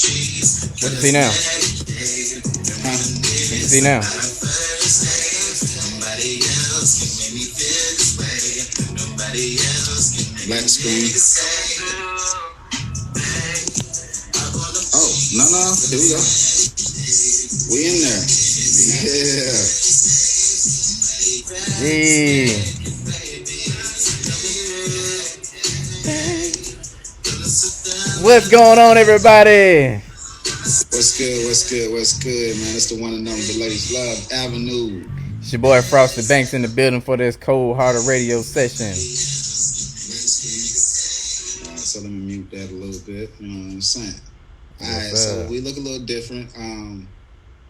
What you see now? What you see now? Black screen. Oh, no. Here we go. We in there. Yeah. Yeah. What's going on, everybody? What's good, man? It's the one and only, the Ladies Love Avenue. It's your boy Frosty Banks in the building for this cold hearted radio session. So let me mute that a little bit. You know what I'm saying? All Yes, right, so sir. we look a little different.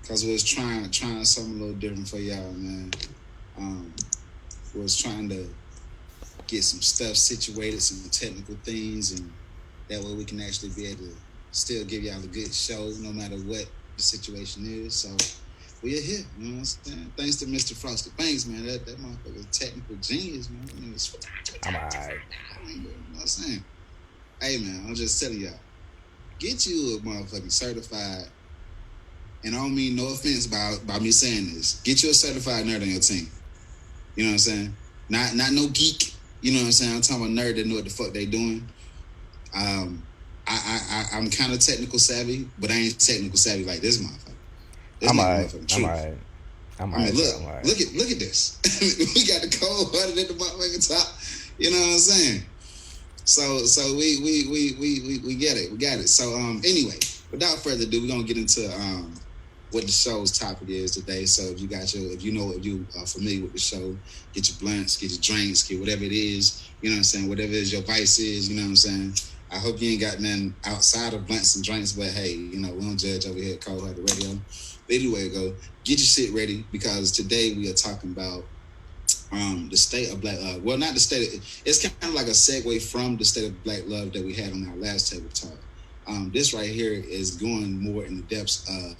Cause we was trying something a little different for y'all, man. Um, we was trying to get some stuff situated, some technical things, and that way we can actually be able to still give y'all a good show, no matter what the situation is. So we are here, you know what I'm saying? Thanks to Mr. Frosty Banks, man. That motherfucker is technical genius, man. I mean, I'm alright. you know what I'm saying? Hey, man, I'm just telling y'all, get you a motherfucking certified, and I don't mean no offense by me saying this. Get you a certified nerd on your team. You know what I'm saying? Not no geek. You know what I'm saying? I'm talking about nerd that know what the fuck they doing. I'm kind of technical savvy, but I ain't technical savvy like this motherfucker. This I'm nigga alright. motherfucking I'm truth. alright. I'm I mean, alright, bro. I'm alright. look at this. We got the cold hearted at the motherfucking top. You know what I'm saying? So we get it. We got it. So anyway, without further ado, we're gonna get into what the show's topic is today. So if you are familiar with the show, get your blunts, get your drinks, get whatever it is, you know what I'm saying, whatever it is your vice is, you know what I'm saying. I hope you ain't got nothing outside of blunts and drinks, but hey, you know, we don't judge over here at Cold Hearted Radio. But anyway, get your shit ready, because today we are talking about the state of black love. Well, not the state it's kind of like a segue from the state of black love that we had on our last table talk. This right here is going more in the depths of,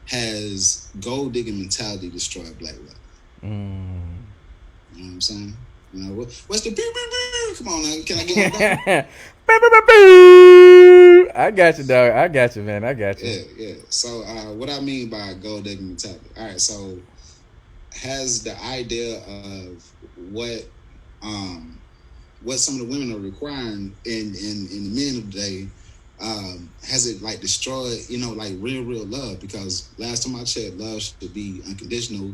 has gold digging mentality destroyed black love? You know what I'm saying? You know, what's the pew, pew, pew? Come on now, can I get one better? I got you, dog. I got you, man. I got you. Yeah. So what I mean by gold digging mentality. All right, so has the idea of what some of the women are requiring in the men of the day, has it like destroyed, you know, like real love? Because last time I checked, love should be unconditional,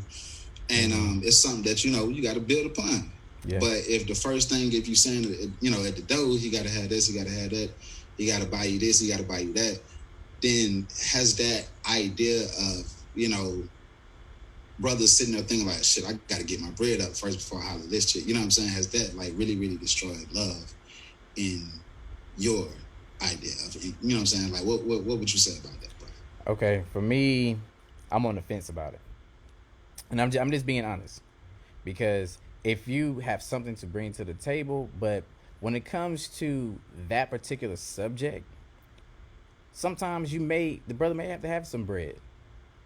and it's something that, you know, you got to build upon. Yeah. But if the first thing, if you saying, you know, at the door, he got to have this, he got to have that, he got to buy you this, he got to buy you that, then has that idea of, you know, brothers sitting there thinking like, shit, I got to get my bread up first before I holler this shit, you know what I'm saying? Has that like really destroyed love in your idea of it? You know what I'm saying? Like, what would you say about that, bro? Okay, for me, I'm on the fence about it, and I'm just being honest, because if you have something to bring to the table, but when it comes to that particular subject, sometimes the brother may have to have some bread.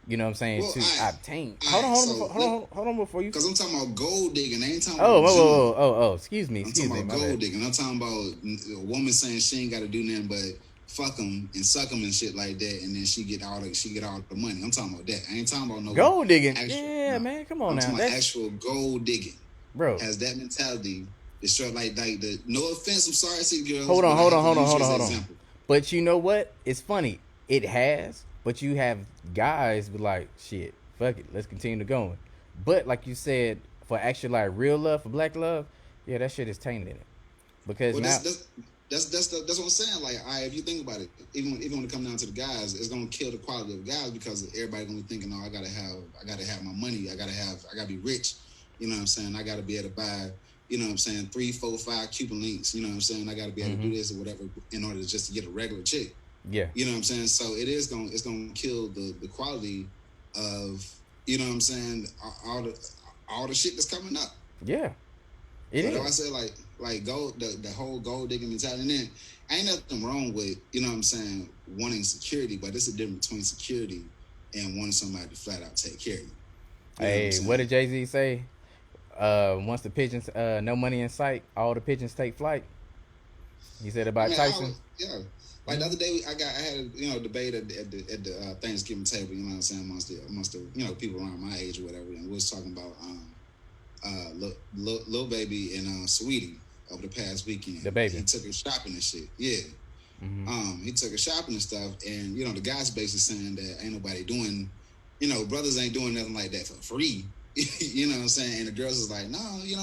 You know what I'm saying? Well, To obtain. all right, so Hold on before you. because I'm talking about gold digging, I ain't talking Oh, about jewelry. Excuse me, I'm talking about my bad. gold digging. I'm talking about a woman saying she ain't got to do nothing but fuck them and suck them and shit like that, and then she get all the money. I'm talking about that. I ain't talking about no Gold digging. actual. Yeah, No, man, come on I'm now. talking about That's actual gold digging. bro. Has that mentality destroyed? Like the, no offense, I'm sorry, city girls, Hold on, but I hold have on, to hold on, use hold you on, as an hold on. example. But you know what? It's funny. It has, but you have guys be like, shit, fuck it, let's continue to going. But like you said, for actually like real love, for black love, yeah, that shit is tainted in it. Because Well, now, that's what I'm saying. Like, if you think about it, even when it comes down to the guys, it's gonna kill the quality of guys, because everybody gonna be thinking, oh, I gotta have my money, I gotta be rich. You know what I'm saying? I gotta be able to buy, you know what I'm saying, 3, 4, 5 Cuban links. You know what I'm saying? I gotta be able to do this or whatever in order to just to get a regular chick. yeah, You know what I'm saying? So it's gonna kill the quality of, you know what I'm saying, all the shit that's coming up. yeah, it So that's why I is. say like gold, the whole gold digging mentality. And then ain't nothing wrong with, you know what I'm saying, wanting security, but there's a difference between security and wanting somebody to flat out take care of you. You know what I'm Hey, what saying? did Jay-Z say? Once the pigeons, no money in sight, all the pigeons take flight. He said I about mean, Tyson. yeah. Like the other day, I had a debate at the Thanksgiving table. You know what I'm saying, amongst the people around my age or whatever, and we was talking about Lil Baby and Sweetie over the past The weekend. He baby. took her shopping and shit. Yeah. Mm-hmm. He took her shopping and stuff, and the guy's basically saying that ain't nobody doing, brothers ain't doing nothing like that for free. You know what I'm saying? And the girls is like, no, he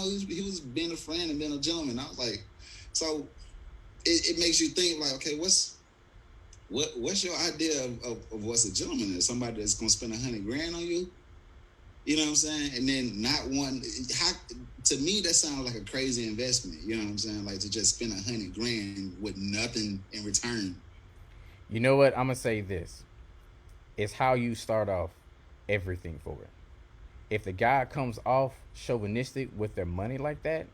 was being a friend and being a gentleman. I was like, so it makes you think like, okay, what's your idea of what's a gentleman is? Somebody that's gonna spend $100,000 on you? You know what I'm saying? And then not one. How, to me, that sounds like a crazy investment. You know what I'm saying? Like to just spend $100,000 with nothing in return. You know what? I'm gonna say this. It's how you start off everything for it. If the guy comes off chauvinistic with their money like that,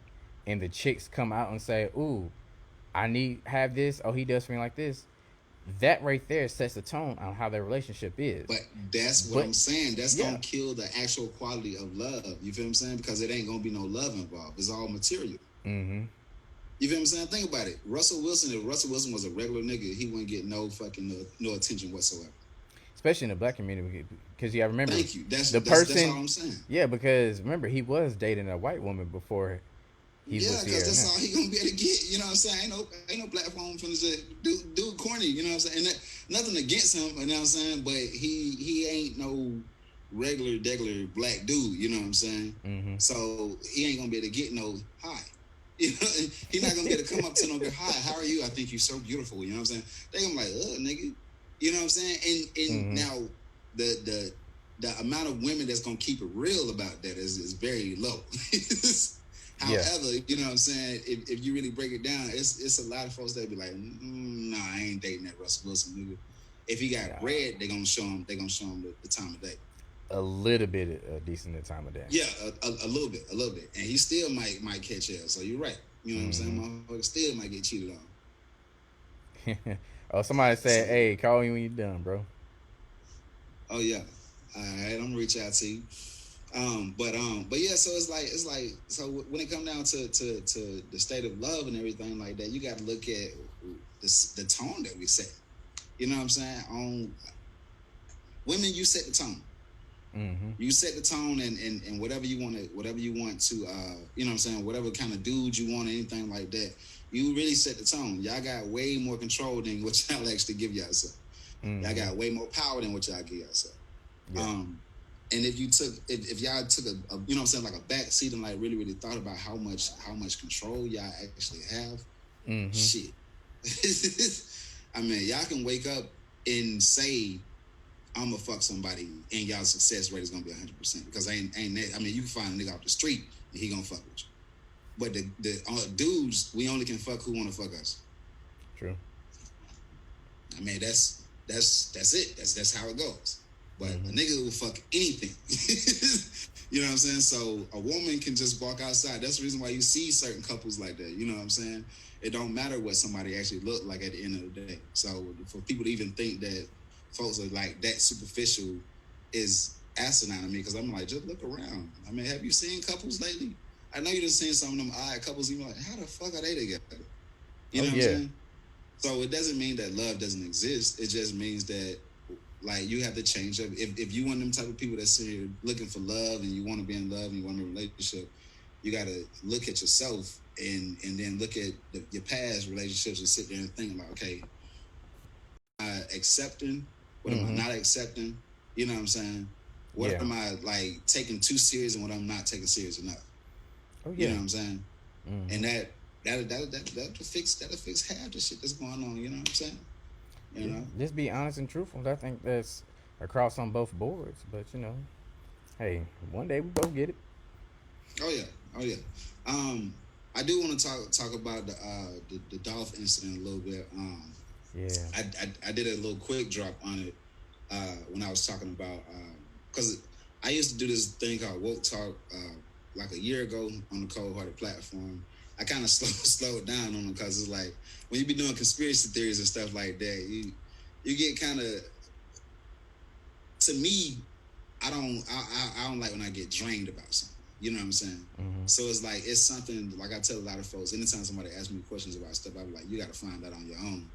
and the chicks come out and say, "Ooh, I need have this," oh, he does for me like this, that right there sets the tone on how their relationship is. But that's what But I'm saying. That's yeah, gonna kill the actual quality of love. You feel what I'm saying? Because it ain't gonna be no love involved. It's all material. mm-hmm. You feel what I'm saying? Think about it. Russell Wilson. If Russell Wilson was a regular nigga, he wouldn't get no fucking no attention whatsoever. Especially in the black community, because you got to remember Thank you. That's the that's all person. I'm saying. Yeah, because remember he was dating a white woman before he's with Yeah, because Sierra that's now. all he gonna be able to get. You know what I'm saying? Ain't no platform finna just do corny. You know what I'm saying? And nothing against him. You know what I'm saying? But he ain't no regular black dude. You know what I'm saying? Mm-hmm. So he ain't gonna be able to get no hi. You know, he not gonna be able to come up to no girl, hi, how are you? I think you're so beautiful. You know what I'm saying? They gonna be like, nigga. You know what I'm saying? And now the amount of women that's gonna keep it real about that is very low. Yeah. However, you know what I'm saying? If you really break it down, it's a lot of folks that be like, nah, I ain't dating that Russell Wilson nigga. If he got bread, they gonna show him. They gonna show him the time of day. A little bit decent at time of day. Yeah, a little bit, and he still might catch hell. So you're right. You know what I'm saying? Motherfucker still might get cheated on. Oh, somebody said, So, "Hey, call me when you're done, bro." oh yeah, all right. I'm gonna reach out to you. But yeah. So it's like so when it comes down to the state of love and everything like that, you got to look at the tone that we set. You know what I'm saying? On women, you set the tone. Mm-hmm. You set the tone and whatever you want to you know what I'm saying, whatever kind of dude you want, anything like that, you really set the tone. Y'all got way more control than what y'all actually give yourself. Mm-hmm. Y'all got way more power than what y'all give yourself. Yeah. And if y'all took a you know what I'm saying, like a back seat and like really thought about how much control y'all actually have, shit. I mean, y'all can wake up and say, I'm gonna fuck somebody, and y'all success rate is gonna be 100%. Because ain't that? I mean, you can find a nigga off the street and he gonna fuck with you. But the dudes, we only can fuck who wanna fuck us. True. I mean, that's it. That's how it goes. But a nigga will fuck anything. You know what I'm saying? So a woman can just walk outside. That's the reason why you see certain couples like that. You know what I'm saying? It don't matter what somebody actually look like at the end of the day. So for people to even think that folks are like that superficial is asinine to me, because I'm like, just look around. I mean, have you seen couples lately? I know you done seen some of them odd couples. You're like, how the fuck are they together? You know what I'm saying? So it doesn't mean that love doesn't exist. It just means that, like, you have to change up. If you want them type of people that's here looking for love and you want to be in love and you want a relationship, you got to look at yourself and then look at your past relationships and sit there and think like, okay, am I accepting? What am I not accepting? You know what I'm saying? What am I like taking too serious and what I'm not taking serious enough? Oh, yeah. You know what I'm saying? And that'll fix half the shit that's going on. You know what I'm saying? You know? Just be honest and truthful. I think that's across on both boards. But hey, one day we both get it. Oh yeah. I do want to talk about the Dolph incident a little bit. I did a little quick drop on it when I was talking about, because I used to do this thing called Woke Talk like a year ago on the Cold Hearted platform. I kind of slowed down on them because it's like when you be doing conspiracy theories and stuff like that, you get kind of, to me, I don't like when I get drained about something. You know what I'm saying? So it's like, it's something, like I tell a lot of folks, anytime somebody asks me questions about stuff, I'm like, you got to find that on your own.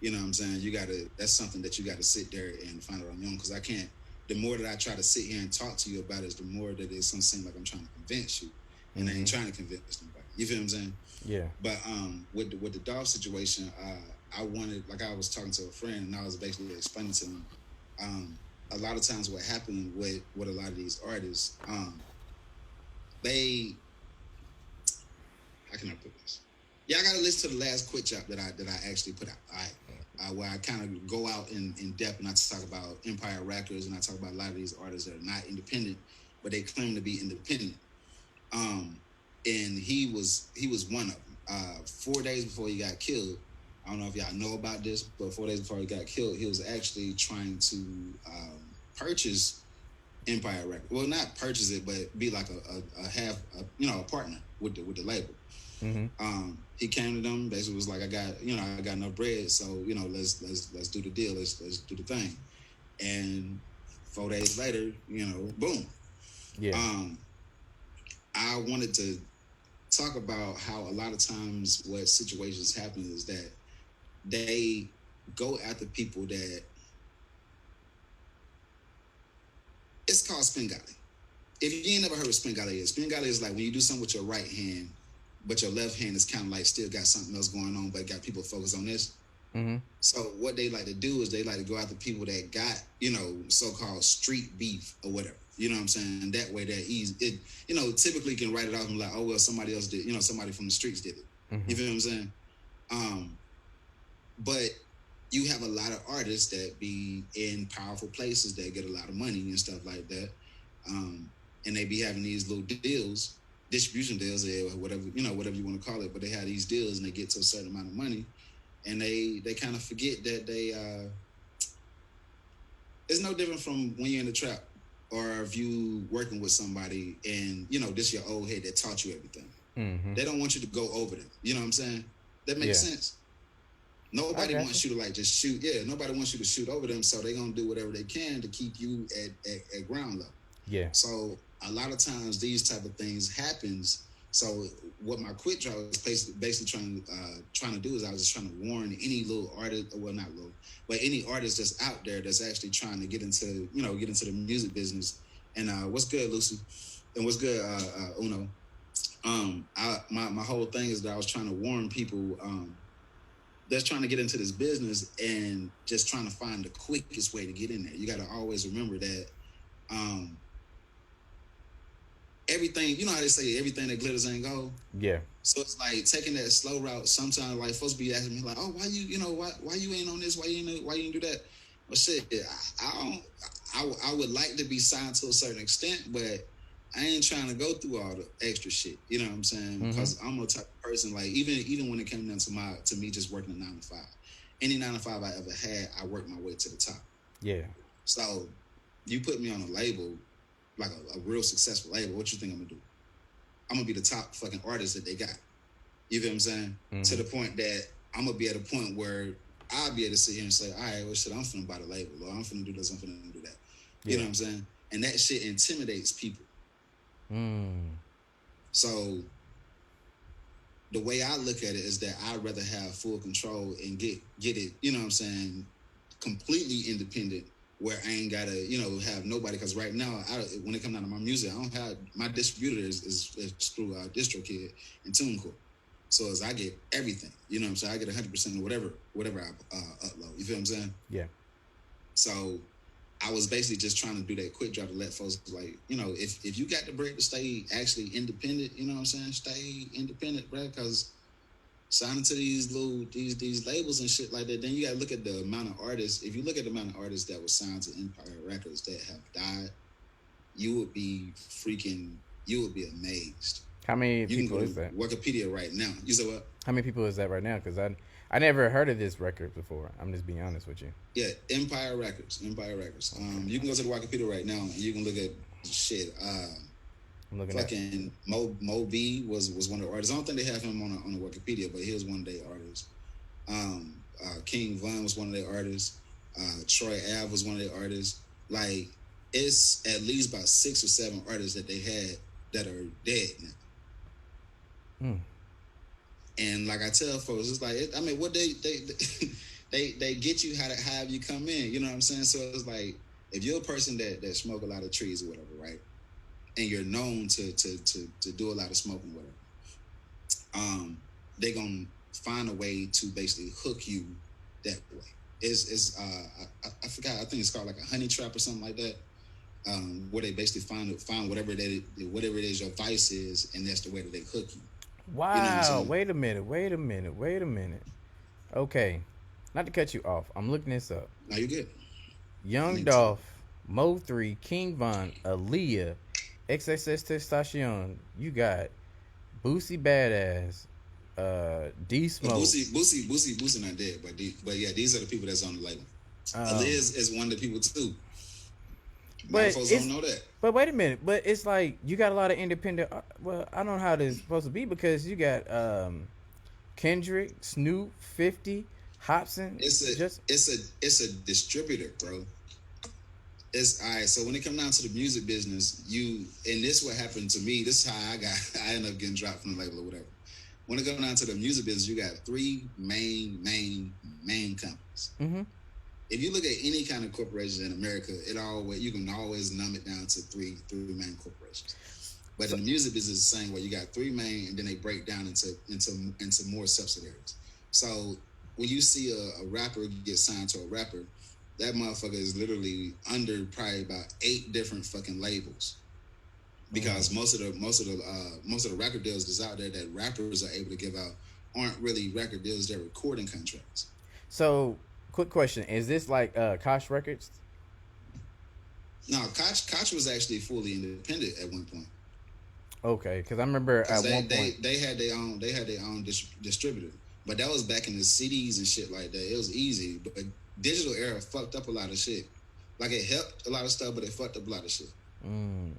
You know what I'm saying? You gotta. That's something that you got to sit there and find out on your own. Because I can't. The more that I try to sit here and talk to you about it, is the more that it's gonna seem like I'm trying to convince you, and I ain't Mm-hmm. trying to convince nobody. You feel what I'm saying? Yeah. But with the Dolph situation, I wanted, like I was talking to a friend, and I was basically explaining to them, um, a lot of times what happened with a lot of these artists, they, how can I put this? Yeah, I got to listen to the last quit job that I actually put out. All right, where I kind of go out in depth and I talk about Empire Records and I talk about a lot of these artists that are not independent, but they claim to be independent. Um, and he was one of them. 4 days before he got killed, I don't know if y'all know about this, but 4 days before he got killed, he was actually trying to purchase Empire Records. Well, not purchase it, but be like a half, a partner with the label. Mm-hmm. He came to them, basically was like, I got enough bread, so let's do the deal, let's do the thing. And 4 days later, boom. Yeah. Um, I wanted to talk about how a lot of times what situations happen is that they go after people that, it's called Spengali. If you ain't never heard of Spengali is like when you do something with your right hand, but your left hand is kind of like still got something else going on, but got people focused on this. Mm-hmm. So what they like to do is they like to go after people that got, so-called street beef or whatever. You know what I'm saying? That way, that easy. It, typically can write it off and be like, oh well, somebody else did. Somebody from the streets did it. Mm-hmm. You feel what I'm saying? Um, but you have a lot of artists that be in powerful places that get a lot of money and stuff like that, and they be having these little deals, distribution deals, or whatever you want to call it. But they have these deals and they get to a certain amount of money, and they kind of forget that it's no different from when you're in the trap or if you working with somebody and this your old head that taught you everything. Mm-hmm. They don't want you to go over them. You know what I'm saying? That makes Yeah. sense. I Nobody got you. wants you to like just shoot. Yeah, nobody wants you to shoot over them, so they're gonna do whatever they can to keep you at ground level. Yeah. So a lot of times these type of things happens. So what my quit job was basically trying to do is I was just trying to warn any little artist, well not little, but any artist that's out there that's actually trying to get into the music business. And what's good, Lucy? And what's good, Uno? My whole thing is that I was trying to warn people that's trying to get into this business and just trying to find the quickest way to get in there. You got to always remember that um, everything, you know how they say everything that glitters ain't gold. Yeah. So it's like taking that slow route. Sometimes like folks be asking me like, oh, why why you ain't on this? Why you ain't do that? Well, shit, I don't. I would like to be signed to a certain extent, but I ain't trying to go through all the extra shit. You know what I'm saying? Mm-hmm. Because I'm a type of person like even when it came down to me just working a 9 to 5, any 9 to 5 I ever had, I worked my way to the top. Yeah. So you put me on a label, like a real successful label. What you think I'm gonna do? I'm gonna be the top fucking artist that they got. You feel what I'm saying? Mm-hmm. To the point that I'm gonna be at a point where I'll be able to sit here and say, all right, well shit, I'm finna buy the label, or I'm finna do this, I'm finna do that. You know what I'm saying? And that shit intimidates people. Mm. So the way I look at it is that I'd rather have full control and get it, you know what I'm saying, completely independent, where I ain't gotta, have nobody. Because right now, when it comes down to my music, I don't have my distributor is through DistroKid and TuneCore. So as I get everything, you know what I'm saying, I get 100% of whatever I upload. You feel what I'm saying? Yeah. So I was basically just trying to do that quick drop to let folks like, if you got the bread to stay actually independent, you know what I'm saying, stay independent, bro. Because signing to these labels and shit like that, then you gotta look at the amount of artists. If you look at the amount of artists that were signed to Empire Records that have died, you would be amazed. How many You can people go is to that? Wikipedia right now. You said what? How many people is that right now? Because I never heard of this record before. I'm just being honest with you. Yeah, Empire Records. You can go to the Wikipedia right now and you can look at shit. I'm looking fucking Mo B was one of the artists. I don't think they have him on the Wikipedia, but he was one of their artists. King Von was one of their artists. Troy Ave was one of their artists. Like, it's at least about 6 or 7 artists that they had that are dead now. Mm. And like I tell folks, it's like, what they they get you how to have you come in. You know what I'm saying? So it's like if you're a person that smoke a lot of trees or whatever, right? And you're known to do a lot of smoking, whatever. They're gonna find a way to basically hook you that way. I forgot. I think it's called like a honey trap or something like that. Where they basically find whatever it is your vice is, and that's the way that they hook you. You know what I'm Wow. saying? Wait a minute. Wait a minute. Wait a minute. Okay. Not to cut you off. I'm looking this up. Now you're good. I Young need to. Dolph, Mo 3, King Von, Aaliyah, XXS Testacion. You got Boosie Badass, D But Smoke. Boosie not dead. But yeah, these are the people that's on the label. Um, Liz is one of the people too. A lot of but folks don't it's know that. but wait a minute. But it's like you got a lot of independent. Well, I don't know how this is supposed to be because you got Kendrick, Snoop, 50, Hobson. It's a Just it's a distributor, bro. It's all right. So when it comes down to the music business, and this what happened to me. This is how I ended up getting dropped from the label or whatever. When it comes down to the music business, you got three main companies. mm-hmm. If you look at any kind of corporation in America, you can always numb it down to three main corporations. But in So, the music business, it's the same way. You got three main, and then they break down into more subsidiaries. So when you see a rapper get signed to a rapper, that motherfucker is literally under probably about 8 different fucking labels. Because most of the record deals that's out there that rappers are able to give out aren't really record deals; they're recording contracts. so quick question: is this like Koch Records? Now, Koch was actually fully independent at one point Okay, because I remember because at they, one they point. they had their own distributor, but that was back in the CDs and shit like that. It was easy, but digital era fucked up a lot of shit. Like it helped a lot of stuff, but it fucked up a lot of shit. Mm,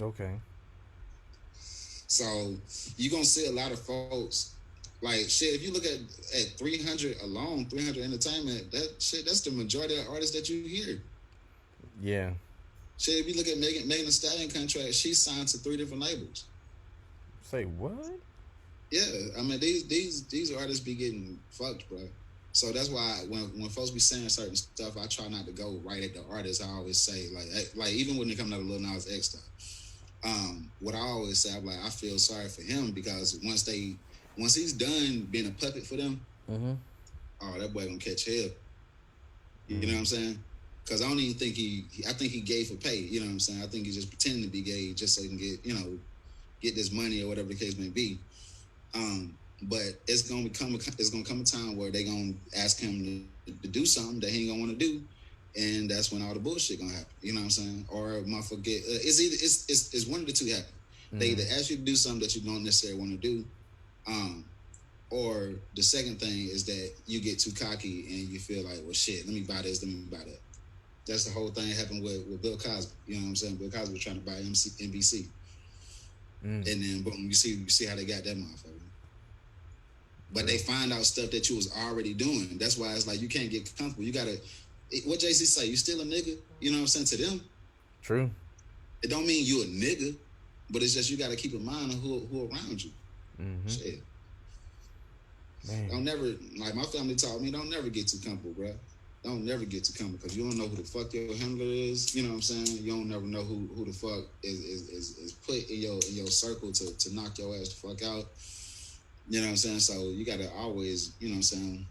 okay. So you're gonna see a lot of folks like shit. If you look at 300 alone, 300 Entertainment, that's the majority of artists that you hear. Yeah. Shit, if you look at Megan Thee Stallion contract, she's signed to 3 different labels. Say what? Yeah, I mean these artists be getting fucked, bro. So that's why when folks be saying certain stuff, I try not to go right at the artist. I always say like even when it comes to Lil Nas X stuff, what I always say, I'm like I feel sorry for him because once he's done being a puppet for them, Mm-hmm. oh that boy gonna catch hell. You know what Mm. I'm saying? Because I don't even think I think he gay for pay. You know what I'm saying? I think he's just pretending to be gay just so he can get this money or whatever the case may be. But it's gonna come a time where they gonna ask him to do something that he ain't gonna want to do, and that's when all the bullshit gonna happen. You know what I'm saying? Or motherfucker it's either it's one of the two happen. They either Mm. ask you to do something that you don't necessarily want to do, um, or the second thing is that you get too cocky and you feel like, well, shit, let me buy this, let me buy that. That's the whole thing happened with Bill Cosby. You know what I'm saying? Bill Cosby was trying to buy NBC, Mm. and then boom, you see how they got that motherfucker. But they True. find out stuff that you was already doing. That's why it's like you can't get comfortable. You gotta what JC say, you still a nigga? You know what I'm saying? To them, True. it don't mean you a nigga, but it's just you gotta keep in mind of who around you. Mm-hmm. Shit. Man. Don't never like my family taught me, don't never get too comfortable, bro. Don't never get too comfortable because you don't know who the fuck your handler is. You know what I'm saying? You don't never know who the fuck is put in your circle to knock your ass the fuck out. You know what I'm saying? So you gotta always, you know what I'm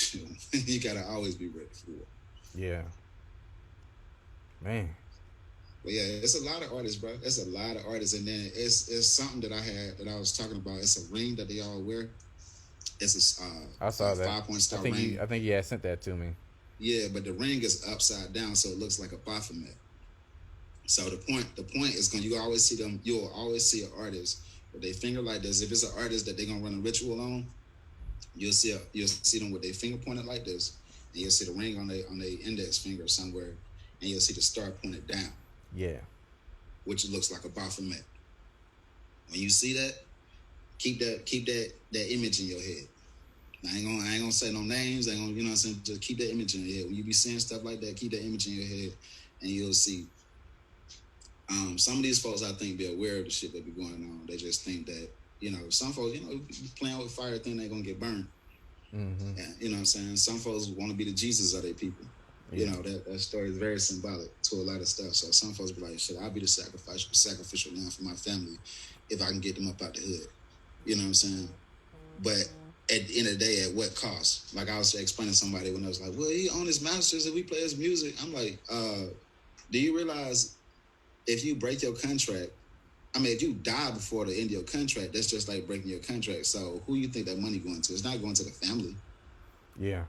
saying? You gotta always be ready for it. Yeah. Man. But yeah, it's a lot of artists, bro. It's a lot of artists, and then it's something that I had that I was talking about. It's a ring that they all wear. It's I a saw that. 5 point I star think you. ring. I think you had sent that to me. Yeah, but the ring is upside down, so it looks like a Baphomet. So the point is going. You always see them. You'll always see an artist with their finger like this. If it's an artist that they're gonna run a ritual on, you'll see them with their finger pointed like this, and you'll see the ring on their index finger somewhere, and you'll see the star pointed down, Yeah. which looks like a Baphomet. When you see that, keep that image in your head. I ain't gonna say no names. I ain't gonna, you know what I'm saying? Just keep that image in your head. When you be seeing stuff like that, keep that image in your head, and you'll see. Some of these folks, I think, be aware of the shit that be going on. They just think that, some folks, playing with fire, think they're gonna get burned. Mm-hmm. And, you know what I'm saying? Some folks want to be the Jesus of their people. You Yeah. know, that story is very symbolic to a lot of stuff. So some folks be like, shit, I'll be the sacrificial lamb for my family if I can get them up out the hood. You know what I'm saying? But at the end of the day, at what cost? Like I was explaining to somebody when I was like, well, he own his masters and we play his music. I'm like, do you realize if you break your contract, I mean, if you die before the end of your contract, that's just like breaking your contract. So who you think that money going to? It's not going to the family. Yeah.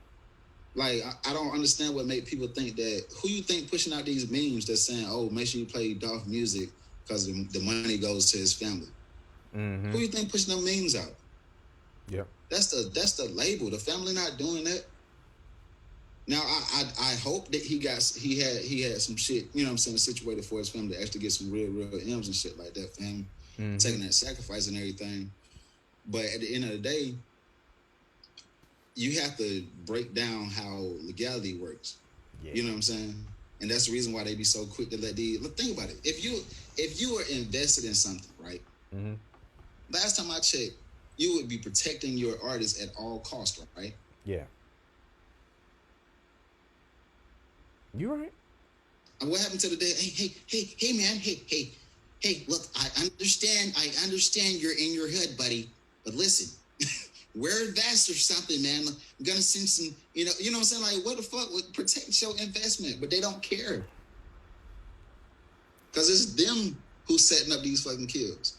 Like, I don't understand what make people think that. Who you think pushing out these memes that's saying, oh, make sure you play Dolph music because the money goes to his family? Mm-hmm. Who you think pushing them memes out? Yep. That's the label. The family not doing that. Now I hope that he had some shit, you know what I'm saying, situated for his family to actually get some real M's and shit like that for him, Mm-hmm. taking that sacrifice and everything. But at the end of the day, you have to break down how legality works. Yeah. You know what I'm saying? And that's the reason why they be so quick to let think about it. If you are invested in something, right? Mm-hmm. Last time I checked, you would be protecting your artist at all costs, right? Yeah. You right. And what happened to the day? Hey, man, hey, look, I understand you're in your hood, buddy, but listen, wear a vest or something, man. I'm gonna send some, you know what I'm saying? Like, what the fuck would protect your investment? But they don't care. Because it's them who's setting up these fucking kills.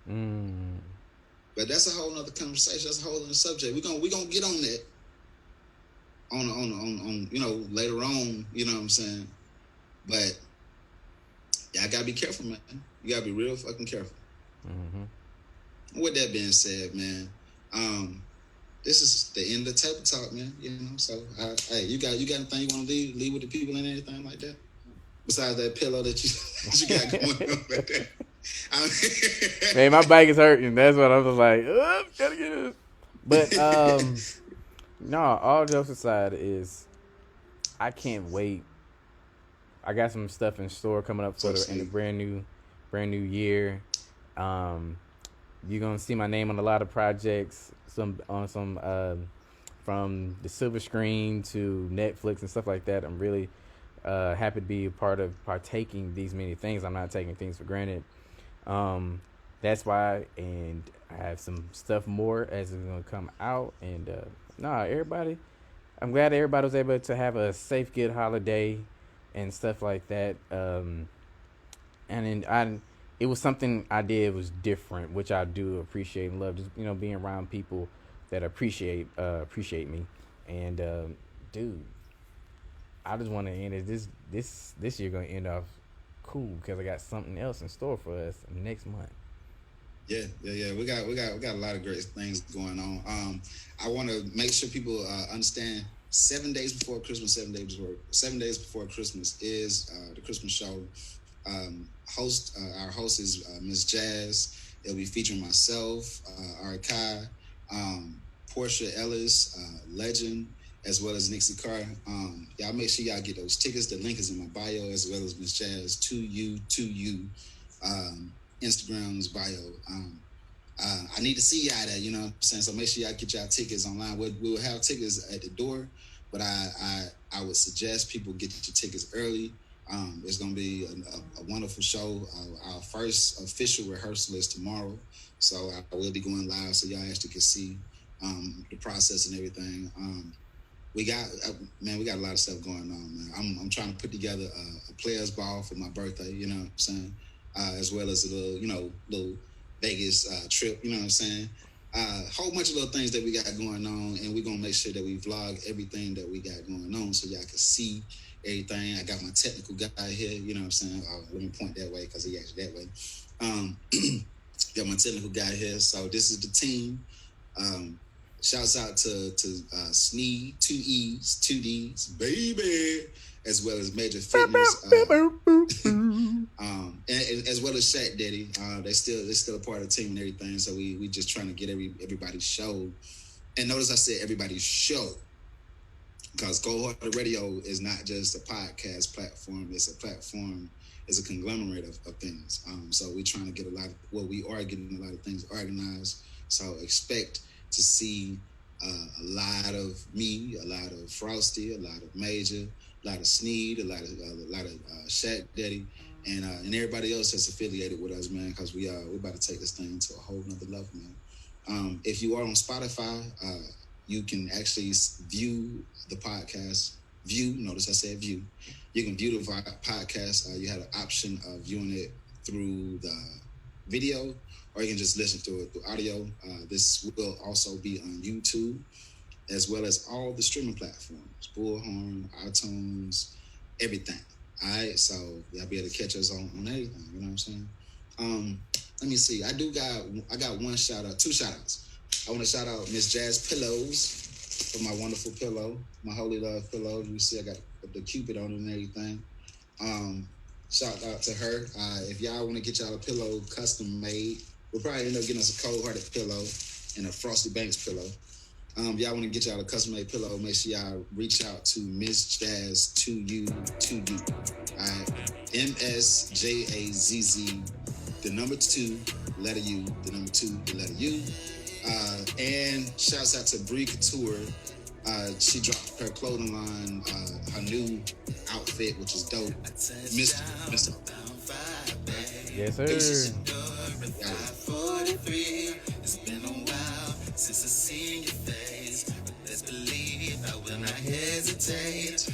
Mm. But that's a whole nother conversation. That's a whole other subject. We're gonna get on that on later on, you know what I'm saying? But yeah, I gotta be careful, man. You gotta be real fucking careful. Mm-hmm. With that being said, man, this is the end of the table talk, man. You know, so hey, you got anything you want to leave with the people and anything like that? Besides that pillow that you got going on right there. Man, my back is hurting. That's what I was like. Oh, gotta get this. But no. All jokes aside, is I can't wait. I got some stuff in store coming up for in the brand new year. You're gonna see my name on a lot of projects. Some from the silver screen to Netflix and stuff like that. I'm really happy to be a part of partaking these many things. I'm not taking things for granted. That's why, and I have some stuff more as it's gonna come out. And everybody, I'm glad everybody was able to have a safe, good holiday and stuff like that. And then it was something I did was different, which I do appreciate and love. Just being around people that appreciate me. And dude, I just want to end it. This year gonna end off cool because I got something else in store for us next month. Yeah. We got a lot of great things going on. I want to make sure people understand. 7 days before Christmas, 7 days before Christmas is the Christmas show. Our host is Miss Jazz. It'll be featuring myself, Arakai, Portia Ellis, Legend, as well as Nixie Carr. Y'all make sure y'all get those tickets. The link is in my bio, as well as Miss Jazz 2U Instagram's bio. I need to see y'all there, you know what I'm saying? So make sure y'all get y'all tickets online. We will have tickets at the door, but I would suggest people get your tickets early. It's going to be a wonderful show. Our first official rehearsal is tomorrow, so I will be going live so y'all actually can see the process and everything. We got a lot of stuff going on, man. I'm trying to put together a players ball for my birthday, you know what I'm saying, as well as a little Vegas trip, you know what I'm saying. Whole bunch of little things that we got going on, and we're gonna make sure that we vlog everything that we got going on so y'all can see everything. I got my technical guy here, you know what I'm saying. Let me point that way because he actually that way. Got my technical guy here. So this is the team. Shouts out to Sneed, 2 E's, 2 D's, baby, as well as Major Fitness, and as well as Shaq Daddy. They're still a part of the team and everything. So we just trying to get everybody's show. And notice I said everybody's show, because Cold Hearted Radio is not just a podcast platform. It's a platform. It's a conglomerate of things. So we're trying to get we are getting a lot of things organized. So expect to see a lot of me, a lot of Frosty, a lot of Major, a lot of Sneed, a lot of Shaq Daddy, and everybody else that's affiliated with us, man. Because we about to take this thing to a whole nother level, man. If you are on Spotify, you can actually view the podcast. View, notice I said view. You can view the podcast. You had an option of viewing it through the video, or you can just listen to it through audio. This will also be on YouTube, as well as all the streaming platforms, Bullhorn, iTunes, everything. All right, so y'all be able to catch us on everything. You know what I'm saying? Let me see. I got one shout out, two shout outs. I want to shout out Miss Jazz Pillows for my wonderful pillow, my Holy Love pillow. You see, I got the Cupid on it and everything. Um, Shout out to her. If y'all want to get y'all a pillow custom made, we'll probably end up getting us a Cold Hearted pillow and a Frosty Banks pillow. Y'all want to get y'all a custom made pillow, make sure y'all reach out to Miss Jazz to you. All right. MSJAZZ, the number two, letter U, the number two, the letter U. And shouts out to Bree Couture. She dropped her clothing line, her new outfit, which is dope. Mr. Yes, Deuces. sir. Got it. It's been a while since I seen your face, but let's believe I will not hesitate.